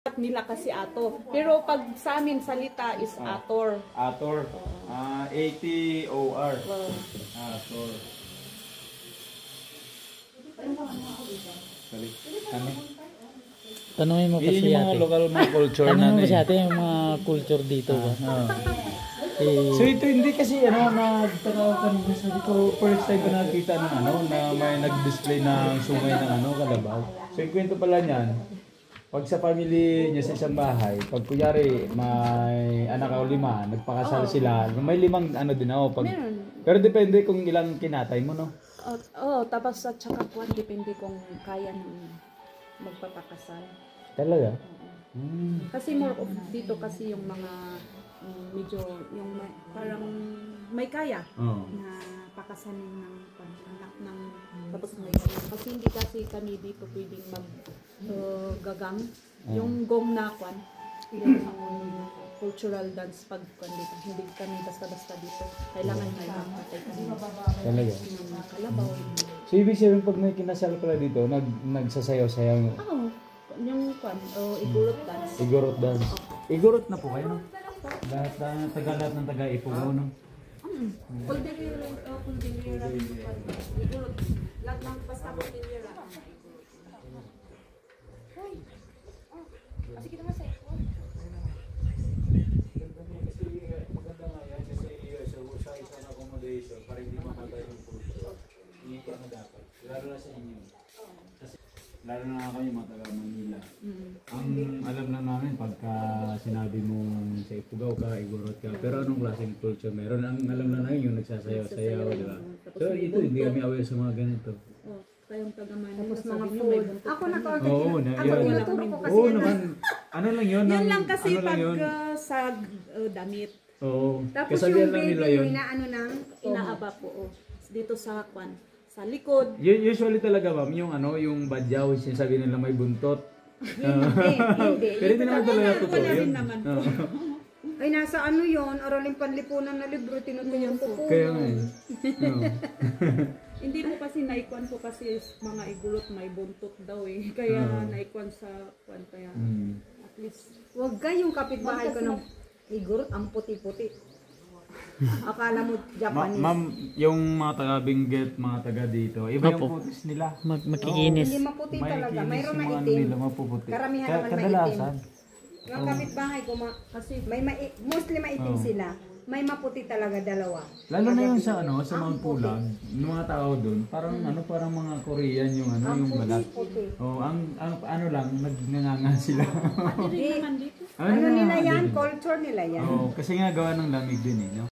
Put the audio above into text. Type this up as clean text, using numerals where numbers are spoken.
nila kasi ato. Pero pag sa amin salita is ator. Ator. A-T-O-R. Ator. Tanungin mo pa si mga ate. local mga culture na. Tanungin mo si ate yung mga culture dito ba? So ito hindi kasi nagtaka kanina sabi ko first time ko nakita ng na may nag-display ng sungay ng kalabaw. So yung kwento pala niyan, pag sa family niya sa isang bahay, pag kunyari may anak o 5, nagpakasal sila, may 5 din pag pero depende kung ilang kinatay mo, no? Tapos at saka kung depende kung kaya ng magpapakasal. Talaga? Kasi more of dito kasi yung mga medyo yung parang may kaya na pakasanin ng anak ng tapos may kasi hindi kasi kami dito pwedeng gagang yung gong na kwan yung cultural dance pag dito hindi kami basta-basta dito kailangan may magpatay kami talaga kalabaw. So ibig sabihin pag may kinasal pala dito nagsasayaw-sayaw yung kwan igurot dance. Igurot na po kayo, no? Lahat ng taga-Ipugaw, no? Kuldilira. Igurot. Lahat ng basta kuldilira. Kasi kita masaya ko. Maganda nga yan kasi sa isang accommodation para hindi makatay yung culture. Hindi ka na dapat. Lalo na sa inyo. Lalo na kami mga taga Manila. Ang alam lang namin pagka sinabi mo sa Ipugaw ka, Igorot ka, pero anong klaseng culture meron? Ang alam lang namin yung nagsasayaw-sayaw, di ba? So ito, hindi kami aware sa mga ganito. Kayong taga Manila. Tapos mga food. Ako naka-order. Ako tinuturo ko kasi naman. Ano lang yun? Yan lang kasi pag sa damit. Oo. Tapos yung baby, inaano nang inaaba po. Dito sa kwan. Sa likod. Usually talaga ma'am, yung badyaw, sinasabi nila may buntot. Hindi. Pero hindi naman talaga totoo yun. Ay, nasa ano yun, Araling Panlipunan na libro, tinutulong ko po. Kaya nga Hindi po kasi naikwan po kasi mga igulot may buntot daw eh. Kaya naikwan sa kwan kaya at least. Huwag kayong kapitbahay ko ng igurot, ang puti-puti. Akala mo Japanese. Ma'am, yung mga taga Benguet, mga taga dito, iba yung putis nila. Makikinis. Hindi maputi talaga. Mayroon na yung itim. nila, mapuputi. Karamihan naman Kadalasan. maitim. Yung kapitbahay ko, kasi mostly maitim sila. May maputi talaga dalawa. Lalo na yung sa sa Mount Pulag, yung mga tao doon, parang parang mga Korean yung yung balat. Ang lang nagnanganga sila. Ano nila yan? Culture nila yan. Kasi nga gawa ng lamig din no?